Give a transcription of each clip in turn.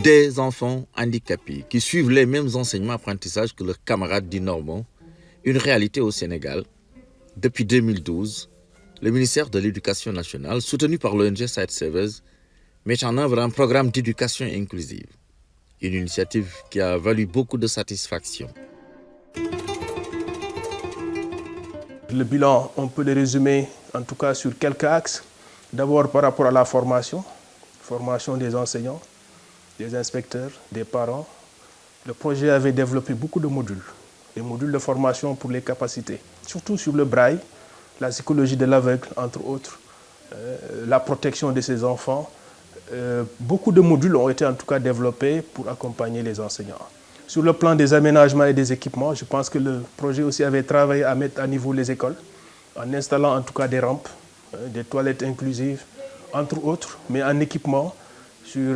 des enfants handicapés qui suivent les mêmes enseignements apprentissages que leurs camarades dits normaux, une réalité au Sénégal. Depuis 2012, le ministère de l'Éducation nationale, soutenu par l'ONG Sightsavers, met en œuvre un programme d'éducation inclusive. Une initiative qui a valu beaucoup de satisfaction. Le bilan, on peut le résumer en tout cas sur quelques axes. D'abord par rapport à la formation des enseignants, des inspecteurs, des parents. Le projet avait développé beaucoup de modules, des modules de formation pour les capacités, surtout sur le braille, la psychologie de l'aveugle, entre autres, la protection de ces enfants. Beaucoup de modules ont été en tout cas développés pour accompagner les enseignants. Sur le plan des aménagements et des équipements, je pense que le projet aussi avait travaillé à mettre à niveau les écoles, en installant en tout cas des rampes, des toilettes inclusives, entre autres, mais en équipement, sur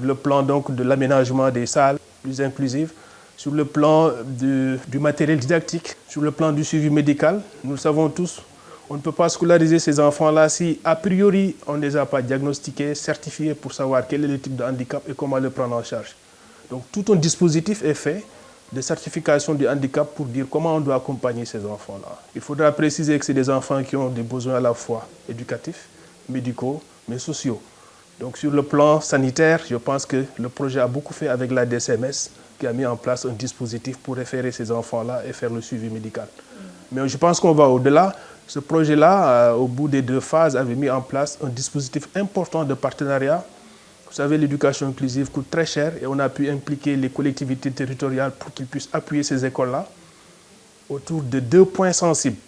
le plan donc de l'aménagement des salles plus inclusives, sur le plan du matériel didactique, sur le plan du suivi médical. Nous le savons tous, on ne peut pas scolariser ces enfants-là si, a priori, on ne les a pas diagnostiqués, certifiés pour savoir quel est le type de handicap et comment le prendre en charge. Donc tout un dispositif est fait de certification du handicap pour dire comment on doit accompagner ces enfants-là. Il faudra préciser que c'est des enfants qui ont des besoins à la fois éducatifs, médicaux, mais sociaux. Donc sur le plan sanitaire, je pense que le projet a beaucoup fait avec la DCMS qui a mis en place un dispositif pour référer ces enfants-là et faire le suivi médical. Mais je pense qu'on va au-delà. Ce projet-là, au bout des 2 phases, avait mis en place un dispositif important de partenariat. Vous savez, l'éducation inclusive coûte très cher et on a pu impliquer les collectivités territoriales pour qu'ils puissent appuyer ces écoles-là autour de 2 points sensibles.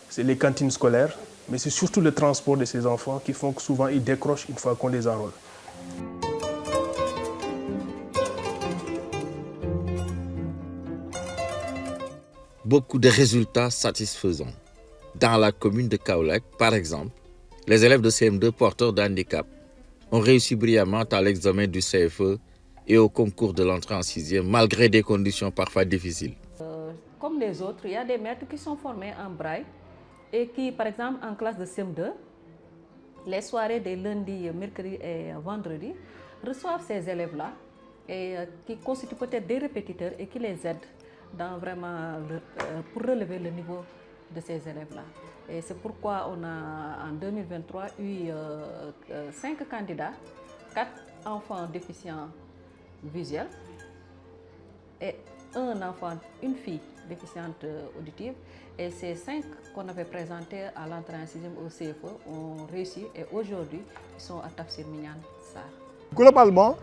C'est les cantines scolaires, mais c'est surtout le transport de ces enfants qui font que souvent ils décrochent une fois qu'on les enrôle. Beaucoup de résultats satisfaisants. Dans la commune de Kaolack, par exemple, les élèves de CM2 porteurs de handicap ont réussi brillamment à l'examen du CFE et au concours de l'entrée en 6e, malgré des conditions parfois difficiles. Comme les autres, il y a des maîtres qui sont formés en braille et qui, par exemple, en classe de CM2, les soirées des lundis, mercredis et vendredis, reçoivent ces élèves-là et qui constituent peut-être des répétiteurs et qui les aident dans vraiment pour relever le niveau de ces élèves-là. Et c'est pourquoi on a en 2023 eu 5 candidats, 4 enfants déficients visuels et une fille déficiente auditive. Et ces 5 qu'on avait présentés à l'entrée en 6e au CFE ont réussi et aujourd'hui ils sont à Tafsir Mignane Sarr. Globalement,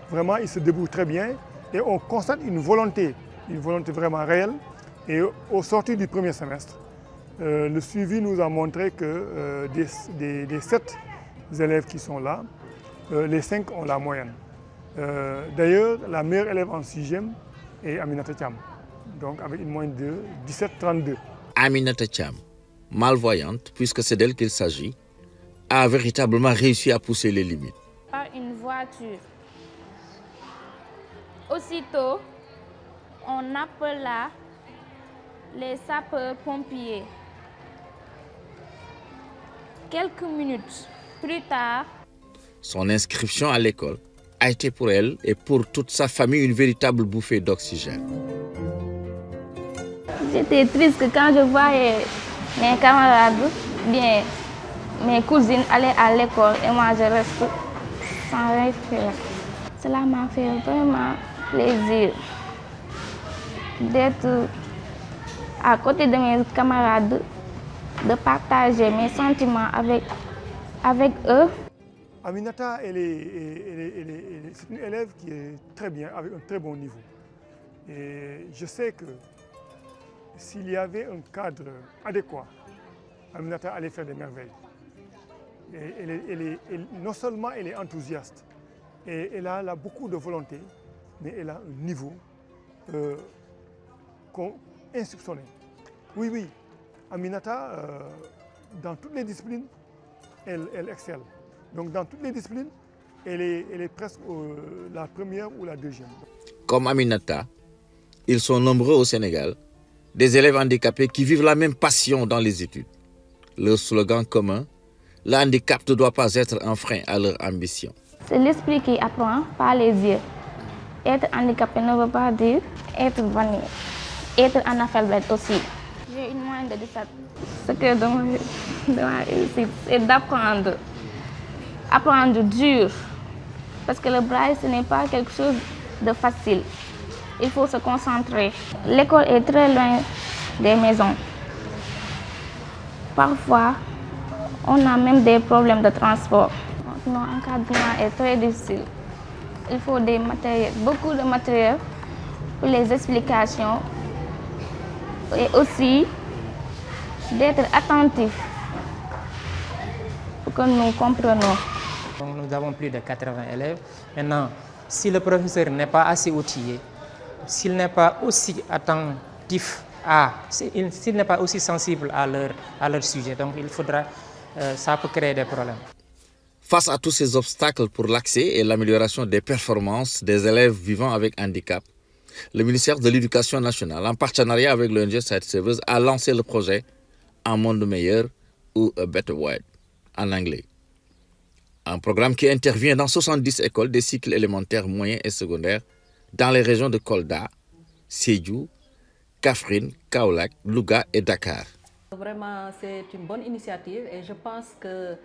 vraiment ils se débrouillent très bien et on constate une volonté vraiment réelle. Et au sortir du premier semestre, le suivi nous a montré que des 7 élèves qui sont là, les 5 ont la moyenne. D'ailleurs, la meilleure élève en 6e est Aminata Thiam, donc avec une moyenne de 17,32. Aminata Thiam, malvoyante, puisque c'est d'elle qu'il s'agit, a véritablement réussi à pousser les limites. Par une voiture. Aussitôt, on appela les sapeurs-pompiers. Quelques minutes plus tard, son inscription à l'école a été pour elle et pour toute sa famille une véritable bouffée d'oxygène. J'étais triste quand je voyais mes camarades, bien mes cousines aller à l'école et moi je reste sans rien faire. Cela m'a fait vraiment plaisir d'être à côté de mes camarades, de partager mes sentiments avec eux. Aminata, c'est une élève qui est très bien, avec un très bon niveau. Et je sais que s'il y avait un cadre adéquat, Aminata allait faire des merveilles. Et non seulement elle est enthousiaste, et elle a beaucoup de volonté, mais elle a un niveau insoupçonné. Oui, Aminata, dans toutes les disciplines, elle excelle. Donc dans toutes les disciplines, elle est presque la première ou la deuxième. Comme Aminata, ils sont nombreux au Sénégal, des élèves handicapés qui vivent la même passion dans les études. Leur slogan commun, le handicap ne doit pas être un frein à leur ambition. C'est l'esprit qui apprend, pas les yeux. Être handicapé ne veut pas dire être vanné. Être analphabète aussi. J'ai une moyenne de 17. Ce que de ma réussite, c'est d'apprendre. Apprendre dur. Parce que le braille, ce n'est pas quelque chose de facile. Il faut se concentrer. L'école est très loin des maisons. Parfois, on a même des problèmes de transport. Notre encadrement est très difficile. Il faut des matériels, beaucoup de matériel pour les explications et aussi d'être attentif pour que nous comprenions. Donc, nous avons plus de 80 élèves. Maintenant, si le professeur n'est pas assez outillé, s'il n'est pas aussi attentif s'il n'est pas aussi sensible à leur sujet, donc il faudra, ça peut créer des problèmes. Face à tous ces obstacles pour l'accès et l'amélioration des performances des élèves vivant avec handicap, le ministère de l'Éducation nationale, en partenariat avec l'ONG Sightsavers, a lancé le projet Un monde meilleur ou A Better World en anglais. Un programme qui intervient dans 70 écoles des cycles élémentaires, moyens et secondaires dans les régions de Kolda, Sédhiou, Kaffrine, Kaolack, Louga et Dakar. Vraiment, c'est une bonne initiative et je pense que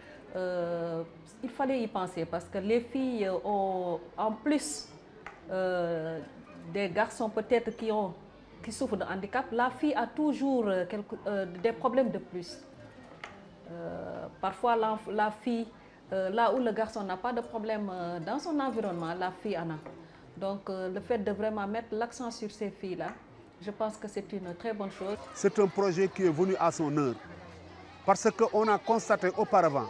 il fallait y penser parce que les filles ont, en plus des garçons peut-être qui souffrent de handicap, la fille a toujours des problèmes de plus. Parfois, la fille, là où le garçon n'a pas de problème dans son environnement, la fille en a. Donc, le fait de vraiment mettre l'accent sur ces filles-là, je pense que c'est une très bonne chose. C'est un projet qui est venu à son heure parce qu'on a constaté auparavant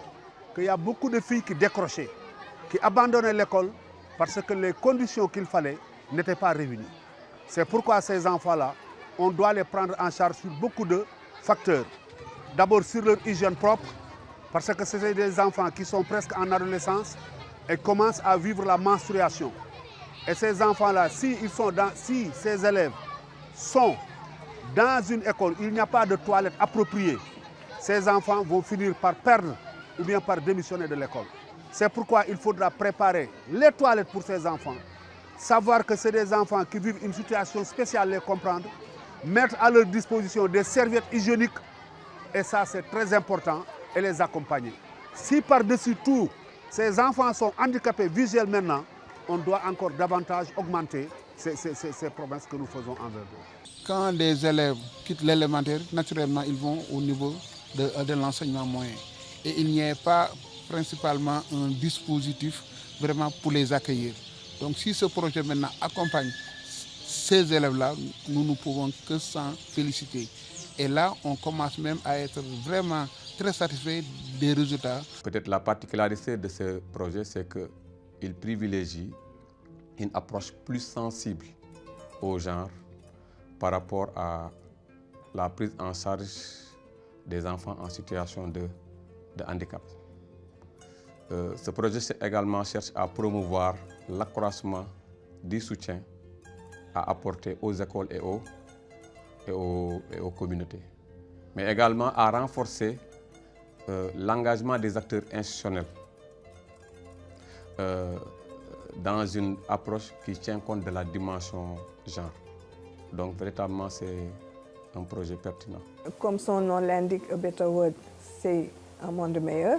qu'il y a beaucoup de filles qui décrochaient, qui abandonnaient l'école parce que les conditions qu'il fallait n'étaient pas réunies. C'est pourquoi ces enfants-là, on doit les prendre en charge sur beaucoup de facteurs. D'abord sur leur hygiène propre, parce que c'est des enfants qui sont presque en adolescence et commencent à vivre la menstruation. Et ces enfants-là, si ces élèves sont dans une école où il n'y a pas de toilettes appropriées, ces enfants vont finir par perdre ou bien par démissionner de l'école. C'est pourquoi il faudra préparer les toilettes pour ces enfants, savoir que c'est des enfants qui vivent une situation spéciale, les comprendre, mettre à leur disposition des serviettes hygiéniques, et ça c'est très important, et les accompagner. Si par-dessus tout, ces enfants sont handicapés visuels maintenant, on doit encore davantage augmenter ces promesses que nous faisons envers eux. Quand les élèves quittent l'élémentaire, naturellement, ils vont au niveau de l'enseignement moyen. Et il n'y a pas principalement un dispositif vraiment pour les accueillir. Donc si ce projet maintenant accompagne ces élèves-là, nous ne pouvons que s'en féliciter. Et là, on commence même à être vraiment très satisfait des résultats. Peut-être la particularité de ce projet, c'est qu'il privilégie une approche plus sensible au genre par rapport à la prise en charge des enfants en situation de handicap. Ce projet également cherche à promouvoir l'accroissement du soutien à apporter aux écoles et aux communautés, mais également à renforcer l'engagement des acteurs institutionnels dans une approche qui tient compte de la dimension genre. Donc véritablement c'est un projet pertinent. Comme son nom l'indique, A Better World, c'est un monde meilleur.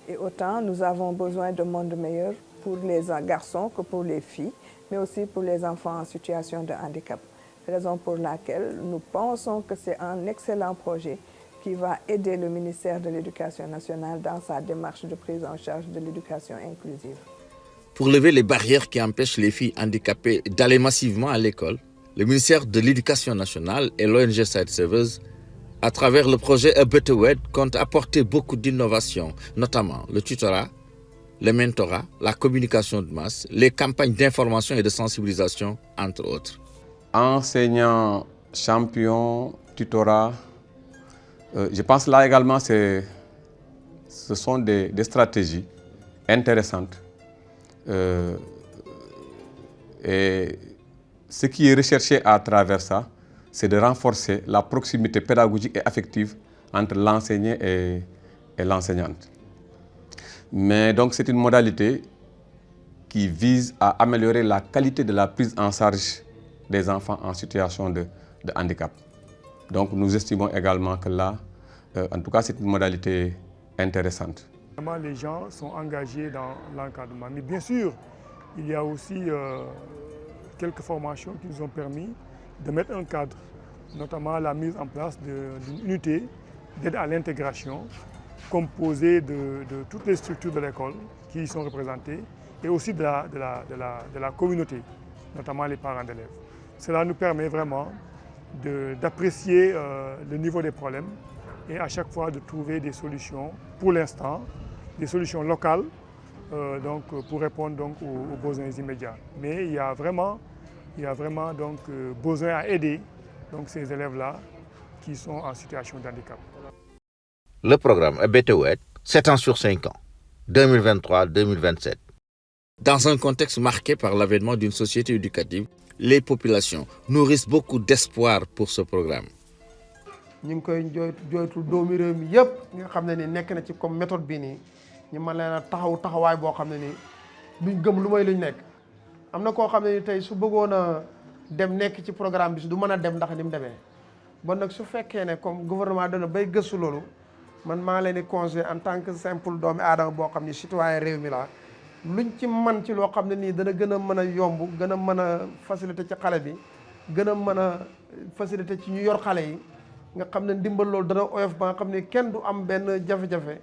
Et autant nous avons besoin de monde meilleur pour les garçons que pour les filles, mais aussi pour les enfants en situation de handicap. Raison pour laquelle nous pensons que c'est un excellent projet qui va aider le ministère de l'Éducation nationale dans sa démarche de prise en charge de l'éducation inclusive. Pour lever les barrières qui empêchent les filles handicapées d'aller massivement à l'école, le ministère de l'Éducation nationale et l'ONG Sightsavers, à travers le projet A Better World, comptent apporter beaucoup d'innovations, notamment le tutorat, le mentorat, la communication de masse, les campagnes d'information et de sensibilisation, entre autres. Enseignants, champions, tutorat, je pense là également ce sont des stratégies intéressantes. Et ce qui est recherché à travers ça, c'est de renforcer la proximité pédagogique et affective entre l'enseigné et l'enseignante. Mais donc c'est une modalité qui vise à améliorer la qualité de la prise en charge des enfants en situation de handicap. Donc nous estimons également que là, en tout cas, c'est une modalité intéressante. Vraiment, les gens sont engagés dans l'encadrement. Mais bien sûr, il y a aussi quelques formations qui nous ont permis de mettre un cadre, notamment la mise en place d'une unité d'aide à l'intégration composée de toutes les structures de l'école qui y sont représentées et aussi de la communauté, notamment les parents d'élèves. Cela nous permet vraiment d'apprécier le niveau des problèmes et à chaque fois de trouver des solutions, pour l'instant, des solutions locales donc, pour répondre donc, aux besoins immédiats. Mais il y a vraiment donc, besoin à aider donc, ces élèves-là qui sont en situation de handicap. Le programme Ebetewed s'étend sur 5 ans, 2023-2027. Dans un contexte marqué par l'avènement d'une société éducative, les populations nourrissent beaucoup d'espoir pour ce programme. ñu ngi koy jooytu doomi réew mi yëpp nga xam ne ni nekk na ci comme méthode bii nii ñu mën leen a taxawaay boo xam ne ni duñ gëm lu may luñ nekk am na koo xam ne ni tey su bëggoon a dem nekk ci programme bi si du mën a dem ndax ni mu demee bon nag su fekkee ne comme gouvernement dana bay gëstu loolu man maa leen di conseiller en tant que simple doomi aadama boo xam ne citoyen réew mi la luñ ci man ci loo xam ne nii dana gën a mën a yomb gën a mën a facilité ci xale bi gën a mën a facilité ci ñu yor xale yi nga xam ne ndimbal loolu dana oyof ba nga xam ne kenn du am benn jafe-jafe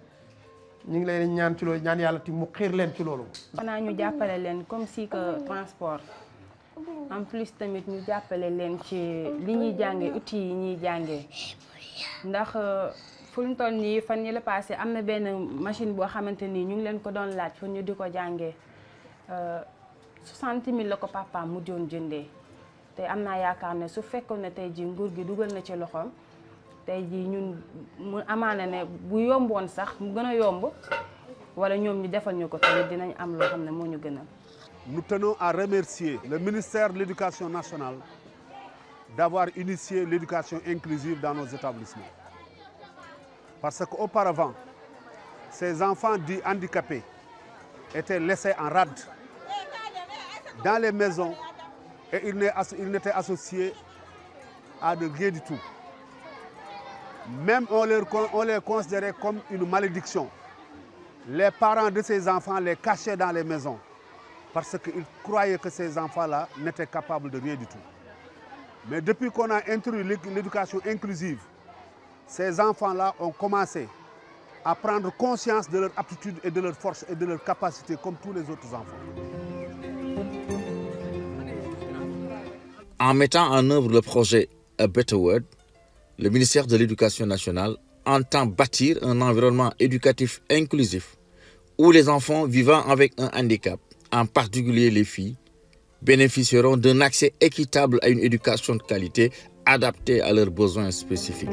ñu ngi leen ñaan ci loolu ñaan yàlla ti mu xiir leen ci loolu. xanaa ñu jàppale leen comme si que transport en plus tamit ñu jàppale leen ci li ñuy jàngee outils yi ñuy jàngee ndax fu ñu toll nii fan yi la passé am na benn machine boo xamante ni ñu ngi leen ko doon laaj pour ñu di ko jàngee 60 000 la ko papaam mu doon jëndee te am naa yaakaar ne su fekkoon ne tey jii nguur gi dugal na ci loxoom. tey jii ñun mu amaana ne bu yomboon sax mu gën a yomb wala ñoom ñu defal ñu ko tamit dinañ am loo xam ne moo ñu gënal. Nous tenons à remercier le ministère de l'Éducation nationale d'avoir initié l'éducation inclusive dans nos établissements. Parce qu'auparavant, ces enfants dits handicapés étaient laissés en rade dans les maisons et ils n'étaient associés à de rien du tout. Même on les considérait comme une malédiction. Les parents de ces enfants les cachaient dans les maisons parce qu'ils croyaient que ces enfants-là n'étaient capables de rien du tout. Mais depuis qu'on a introduit l'éducation inclusive, ces enfants-là ont commencé à prendre conscience de leur aptitude et de leur force et de leur capacité comme tous les autres enfants. En mettant en œuvre le projet A Better World, le ministère de l'Éducation nationale entend bâtir un environnement éducatif inclusif où les enfants vivant avec un handicap, en particulier les filles, bénéficieront d'un accès équitable à une éducation de qualité adaptée à leurs besoins spécifiques.